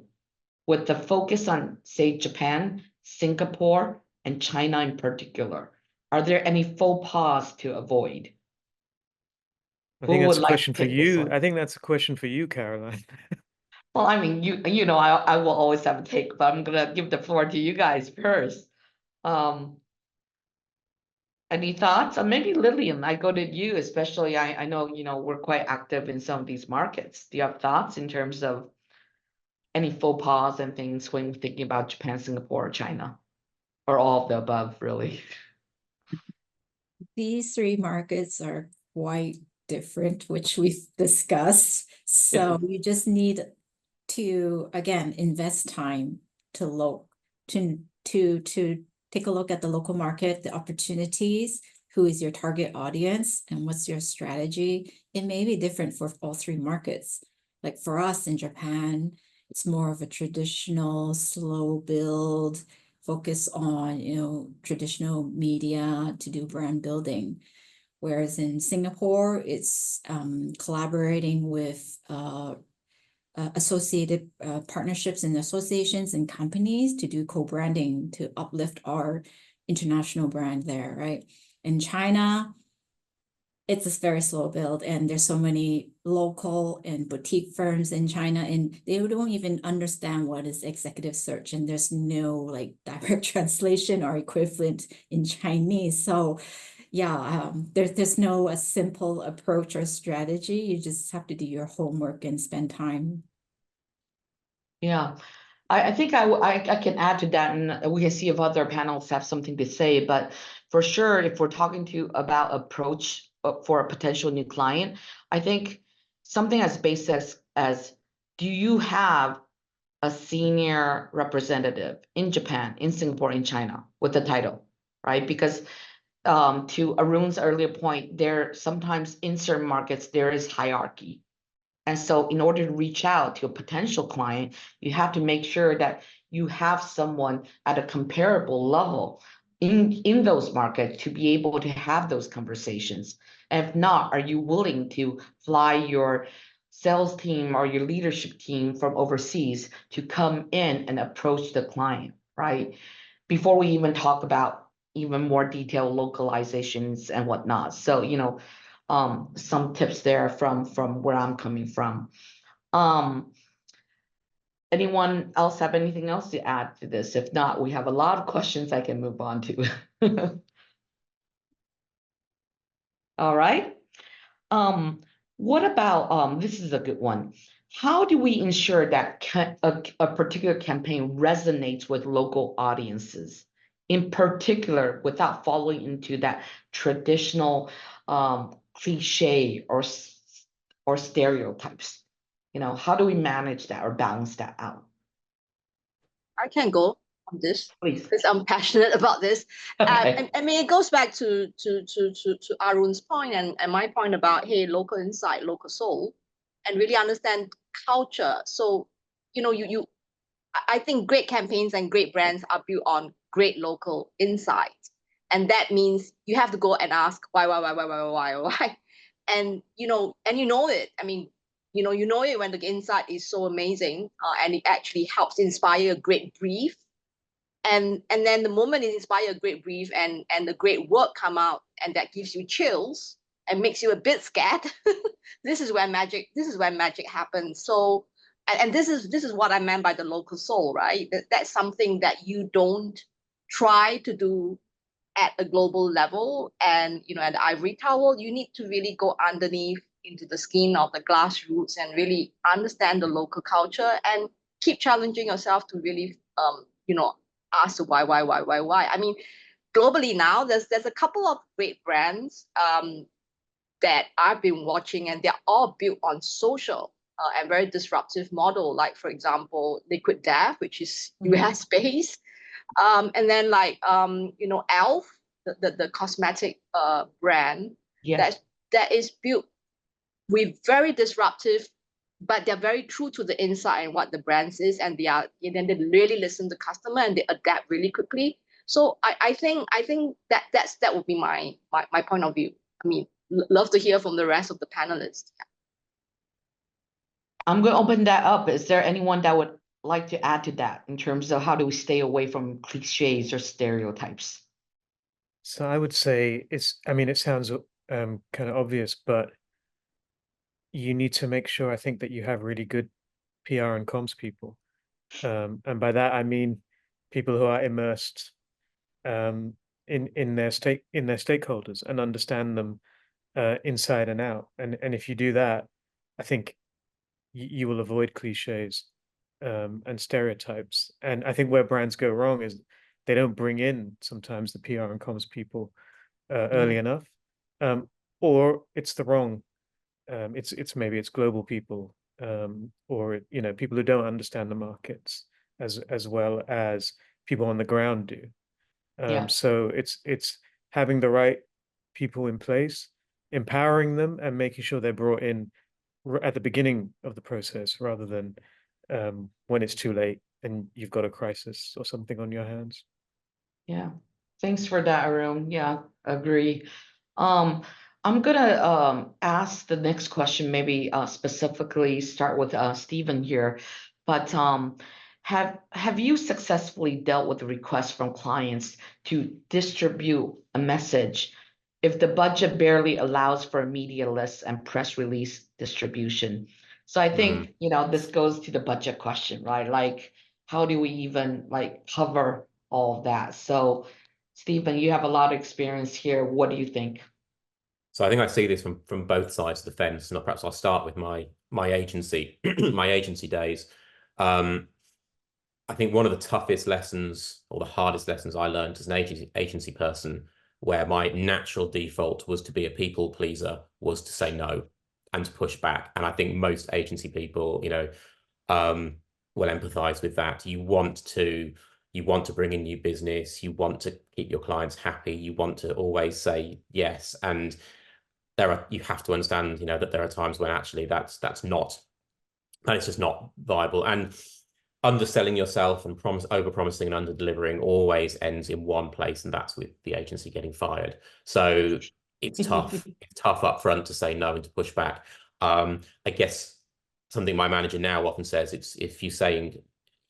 with the focus on, say, Japan, Singapore, and China in particular? Are there any faux pas to avoid? I think Who that's would a like question to for take this you. one? I think that's a question for you, Caroline. Well, I mean, I will always have a take, but I'm gonna give the floor to you guys first. Any thoughts? Maybe Lillian, I go to you, especially I know, we're quite active in some of these markets. Do you have thoughts in terms of any faux pas and things when thinking about Japan, Singapore, or China, or all of the above, really? These three markets are quite different, which we've discussed. So you just need to, again, invest time to look, to take a look at the local market, the opportunities, who is your target audience, and what's your strategy. It may be different for all three markets. Like for us in Japan, it's more of a traditional slow build, focus on, traditional media to do brand building. Whereas in Singapore, it's collaborating with associated partnerships and associations and companies to do co-branding to uplift our international brand there, right? In China, it's a very slow build, and there's so many local and boutique firms in China, and they don't even understand what is executive search, and there's no like direct translation or equivalent in Chinese. So yeah, there's no a simple approach or strategy. You just have to do your homework and spend time. Yeah, I think I can add to that, and we can see if other panels have something to say. But for sure, if we're talking to about approach for a potential new client, I think something as basic as do you have a senior representative in Japan, in Singapore, in China with the title, right? Because to Arun's earlier point, there sometimes in certain markets there is hierarchy. And so in order to reach out to a potential client, you have to make sure that you have someone at a comparable level in those markets to be able to have those conversations. And if not, are you willing to fly your sales team or your leadership team from overseas to come in and approach the client, right? Before we even talk about even more detailed localizations and whatnot. So, some tips there from where I'm coming from. Anyone else have anything else to add to this? If not, we have a lot of questions I can move on to. All right. What about, this is a good one. How do we ensure that a particular campaign resonates with local audiences, in particular, without falling into that traditional cliche or stereotypes? How do we manage that or balance that out? I can go on this, Please. because I'm passionate about this. Okay. I mean, it goes back to Arun's point and my point about, hey, local insight, local soul, and really understand culture. So, I think great campaigns and great brands are built on great local insights. And that means you have to go and ask why. And you know it. I mean, you know it when the insight is so amazing, and it actually helps inspire a great brief. And then the moment it inspires a great brief and the great work come out, and that gives you chills and makes you a bit scared, this is where magic happens. So, and this is what I meant by the local soul, right? That's something that you don't try to do at a global level. And at the ivory tower, you need to really go underneath into the skin of the grassroots and really understand the local culture and keep challenging yourself to really ask the why. I mean, globally now, there's a couple of great brands that I've been watching, and they're all built on social and very disruptive model. Like, for example, Liquid Death, which is US based, and then like Elf, the cosmetic brand, Yes. that is built with very disruptive, but they're very true to the insight and what the brand is, and they really listen to customer and they adapt really quickly. So I think that would be my point of view. I mean, love to hear from the rest of the panelists. I'm going to open that up. Is there anyone that would like to add to that in terms of how do we stay away from cliches or stereotypes? So I would say it sounds kind of obvious, but you need to make sure, I think, that you have really good PR and comms people. And by that, I mean people who are immersed in their stakeholders and understand them inside and out. And if you do that, I think you will avoid cliches and stereotypes. And I think where brands go wrong is they don't bring in sometimes the PR and comms people early enough, or it's the wrong. It's maybe it's global people, or people who don't understand the markets as well as people on the ground do. Yeah. So it's having the right people in place, empowering them, and making sure they're brought in at the beginning of the process rather than when it's too late and you've got a crisis or something on your hands. Yeah, thanks for that, Arun. Yeah, agree. I'm gonna ask the next question, maybe specifically start with Stephen here. But have you successfully dealt with the requests from clients to distribute a message if the budget barely allows for a media list and press release distribution? So I think, this goes to the budget question, right? Like, how do we even like cover all of that? So, Stephen, you have a lot of experience here. What do you think? So I think I see this from both sides of the fence. And perhaps I'll start with my agency, my agency days. I think one of the toughest lessons or the hardest lessons I learned as an agency person, where my natural default was to be a people pleaser, was to say no and to push back. And I think most agency people, will empathize with that. You want to bring in new business, you want to keep your clients happy, you want to always say yes. And you have to understand, that there are times when actually that is just not viable. And underselling yourself and over-promising and under-delivering always ends in one place, and that's with the agency getting fired. So it's tough. It's tough up front to say no and to push back. I guess something my manager now often says, it's if you're saying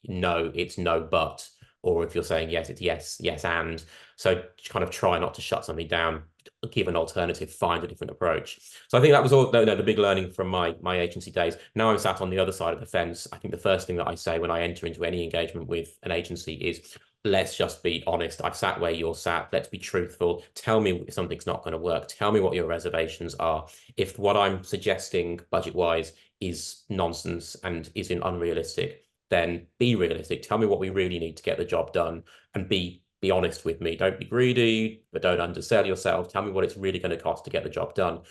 no, it's no but, or if you're saying yes, it's yes, yes and. So kind of try not to shut something down, give an alternative, find a different approach. So I think that was all the big learning from my agency days. Now I'm sat on the other side of the fence. I think the first thing that I say when I enter into any engagement with an agency is, let's just be honest. I've sat where you're sat. Let's be truthful. Tell me if something's not going to work. Tell me what your reservations are. If what I'm suggesting budget-wise is nonsense and isn't unrealistic, then be realistic. Tell me what we really need to get the job done, and be honest with me. Don't be greedy, but don't undersell yourself. Tell me what it's really going to cost to get the job done.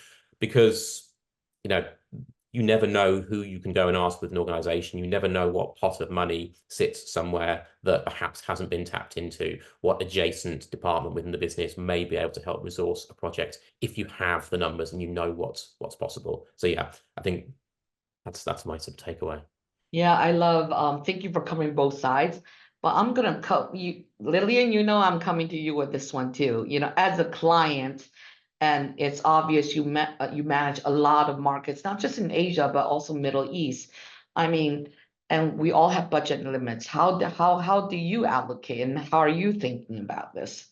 Because, you never know who you can go and ask with an organization. You never know what pot of money sits somewhere that perhaps hasn't been tapped into, what adjacent department within the business may be able to help resource a project if you have the numbers and you know what's possible. So yeah, I think that's my sort of takeaway. Yeah, I love, thank you for covering both sides, but I'm gonna cut you, Lillian, I'm coming to you with this one too. As a client, and it's obvious you manage a lot of markets, not just in Asia, but also Middle East. I mean, and we all have budget limits. How do you allocate, and how are you thinking about this?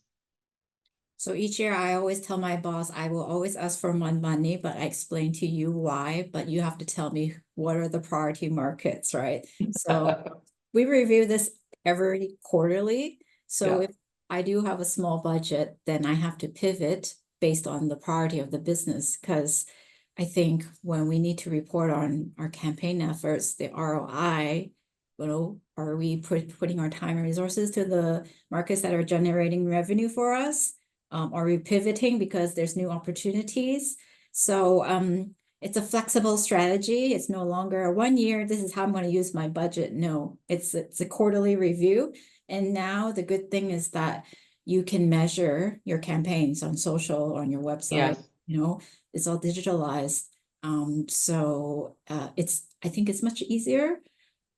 So each year I always tell my boss, I will always ask for more money, but I explain to you why, but you have to tell me what are the priority markets, right? So we review this every quarterly. So if I do have a small budget, then I have to pivot based on the priority of the business, because I think when we need to report on our campaign efforts, the ROI, are we putting our time and resources to the markets that are generating revenue for us? Are we pivoting because there's new opportunities? So it's a flexible strategy. It's no longer 1 year, this is how I'm going to use my budget. No, it's a quarterly review. And now the good thing is that you can measure your campaigns on social, on your website. Yes. It's all digitalized. So I think it's much easier.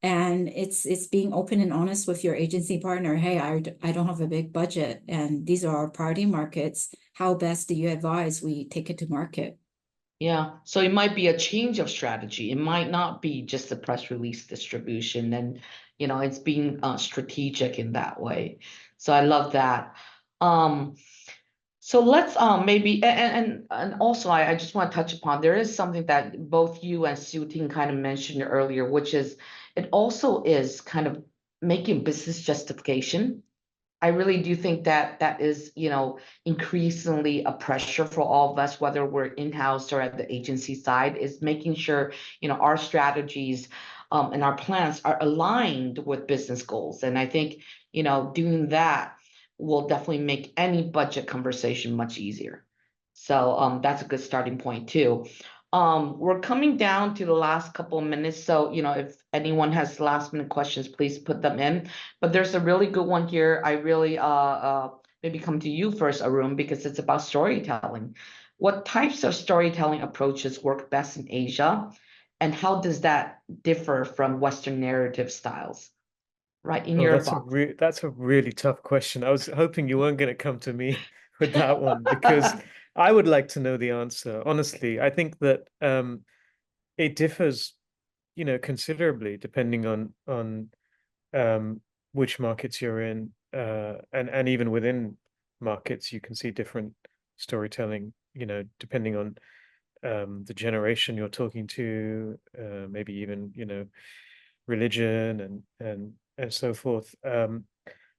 And it's being open and honest with your agency partner. Hey, I don't have a big budget, and these are our priority markets. How best do you advise we take it to market? Yeah, so it might be a change of strategy. It might not be just a press release distribution, and it's being strategic in that way. So I love that. So let's maybe and also I just want to touch upon, there is something that both you and Sue Ting kind of mentioned earlier, which is it also is kind of making business justification I really do think that that is, increasingly a pressure for all of us, whether we're in-house or at the agency side, is making sure, our strategies and our plans are aligned with business goals. And I think, doing that will definitely make any budget conversation much easier. So that's a good starting point too. We're coming down to the last couple of minutes. So, if anyone has last minute questions, please put them in. But there's a really good one here. I really maybe come to you first, Arun, because it's about storytelling. What types of storytelling approaches work best in Asia? And how does that differ from Western narrative styles? Right, in Oh, your that's thoughts. that's a really tough question. I was hoping you weren't going to come to me with that one because I would like to know the answer. Honestly, I think that it differs, considerably depending on which markets you're in, and even within markets, you can see different storytelling, depending on the generation you're talking to, maybe even, religion and so forth.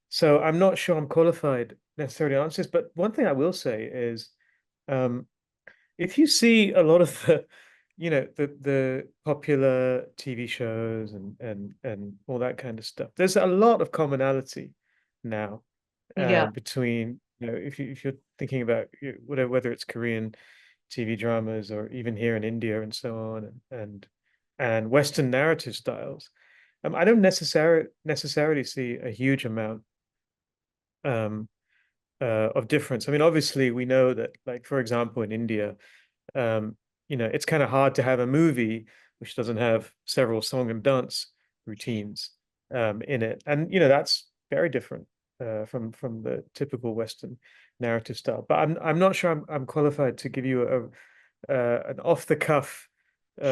So I'm not sure I'm qualified necessarily to answer this, but one thing I will say is, if you see a lot of the popular TV shows and all that kind of stuff, there's a lot of commonality now Yeah. between, if you're thinking about whether it's Korean TV dramas or even here in India and so on, and Western narrative styles. I don't necessarily see a huge amount of difference. I mean, obviously, we know that, like, for example, in India, it's kind of hard to have a movie which doesn't have several song and dance routines in it, and that's very different from the typical Western narrative style. But I'm not sure I'm qualified to give you an off the cuff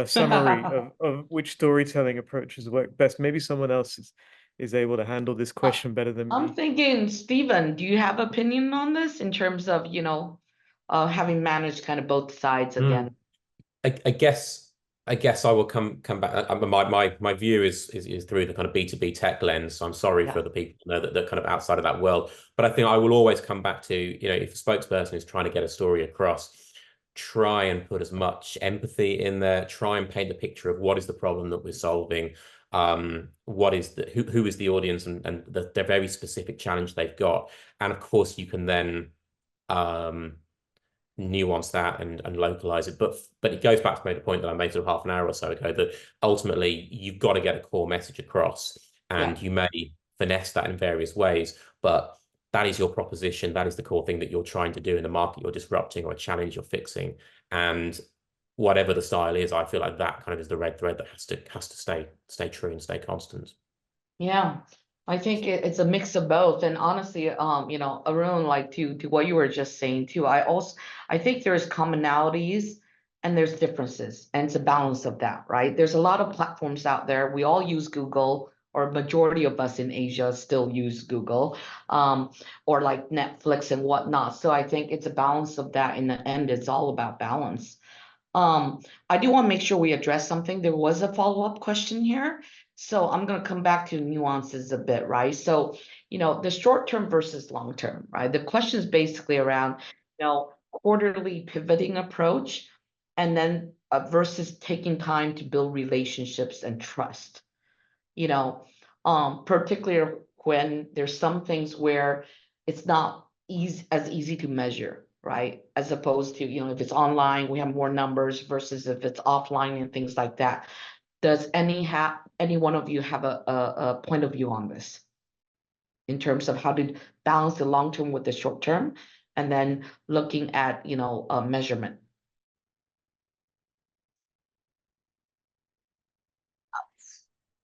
summary of which storytelling approaches work best. Maybe someone else is able to handle this question better than I'm me. thinking, Stephen, do you have opinion on this in terms of, having managed kind of both sides again? I guess I will come back. My view is through the kind of B2B tech lens. So I'm sorry for the people that are kind of outside of that world. But I think I will always come back to, if a spokesperson is trying to get a story across, try and put as much empathy in there, try and paint the picture of what is the problem that we're solving, what is who is the audience, and the very specific challenge they've got. And of course you can then nuance that and localize it, but it goes back to the point that I made sort of half an hour or so ago, that ultimately you've got to get a core message across, and you may finesse that in various ways, but that is your proposition. That is the core thing that you're trying to do in the market you're disrupting, or a challenge you're fixing. And whatever the style is, I feel like that kind of is the red thread that has to stay true and stay constant. Yeah, I think it's a mix of both. And honestly, Arun, like to what you were just saying too, I think there's commonalities and there's differences, and it's a balance of that, right? There's a lot of platforms out there. We all use Google, or majority of us in Asia still use Google, or like Netflix and whatnot. So I think it's a balance of that. In the end, it's all about balance. I do want to make sure we address something. There was a follow-up question here. So I'm going to come back to nuances a bit, right? So, the short-term versus long-term, right? The question is basically around, quarterly pivoting approach, and then versus taking time to build relationships and trust, particularly when there's some things where it's not as easy to measure, right? As opposed to, if it's online, we have more numbers versus if it's offline and things like that. Does any one of you have a point of view on this in terms of how to balance the long term with the short term, and then looking at, measurement?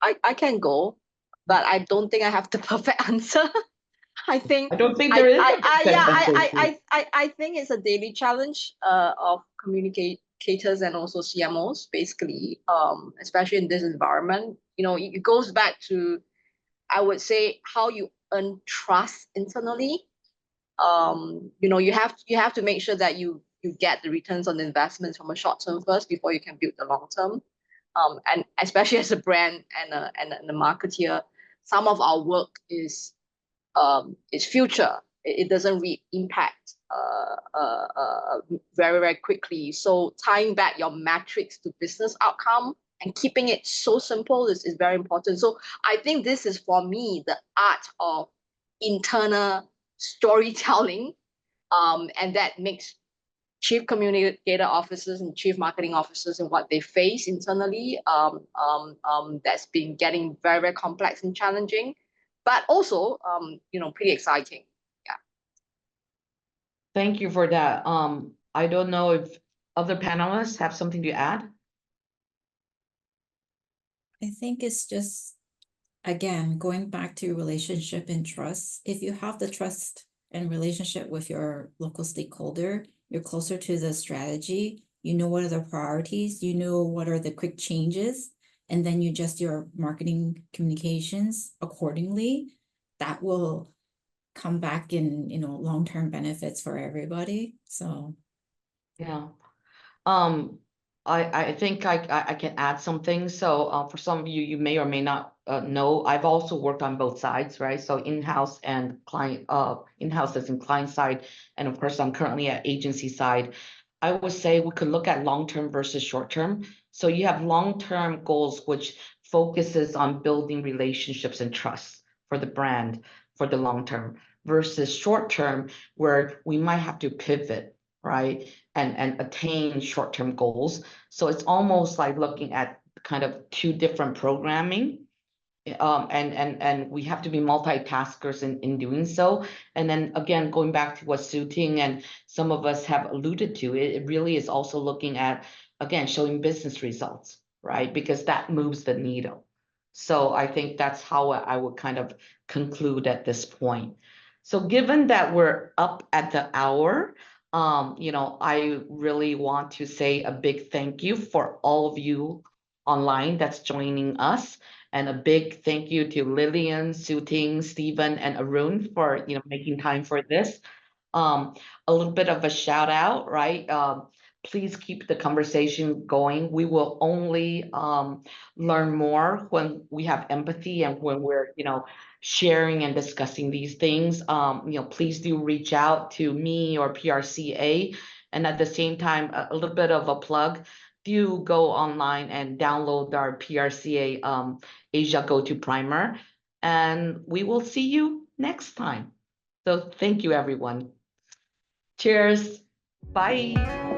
I can go, but I don't think I have the perfect answer. I think I don't think there is a perfect answer. I think it's a daily challenge of communicators and also CMOs, basically, especially in this environment. It goes back to, I would say, how you earn trust internally. You have to make sure that you get the returns on the investments from a short term first before you can build the long term. And especially as a brand and a marketeer, some of our work is its future. It doesn't impact very, very quickly. So tying back your metrics to business outcome and keeping it so simple is very important. So I think this is, for me, the art of internal storytelling, and that makes chief communicator officers and chief marketing officers and what they face internally, that's been getting very, very complex and challenging, but also, pretty exciting. Yeah. Thank you for that. I don't know if other panelists have something to add. I think it's just, again, going back to relationship and trust. If you have the trust and relationship with your local stakeholder, you're closer to the strategy, you know what are the priorities, you know what are the quick changes, and then you adjust your marketing communications accordingly. That will come back in, long-term benefits for everybody. So Yeah. I think I can add something. So for some of you, you may or may not know, I've also worked on both sides, right? So in-house and client, in-house as in client side, and of course I'm currently at agency side. I would say we could look at long-term versus short-term. So you have long-term goals, which focuses on building relationships and trust for the brand for the long term, versus short-term, where we might have to pivot, right? And attain short-term goals. So it's almost like looking at kind of two different programming. And we have to be multitaskers in doing so. And then again, going back to what Sue Ting and some of us have alluded to, it really is also looking at, again, showing business results, right? Because that moves the needle. So I think that's how I would kind of conclude at this point. So given that we're up at the hour, I really want to say a big thank you for all of you online that's joining us. And a big thank you to Lillian, Sue Ting, Stephen, and Arun for making time for this. A little bit of a shout out, right? Please keep the conversation going. We will only learn more when we have empathy and when we're sharing and discussing these things. Please do reach out to me or PRCA. And at the same time, a little bit of a plug. Do go online and download our PRCA Asia Go-To Primer, and we will see you next time. So thank you, everyone. Cheers. Bye.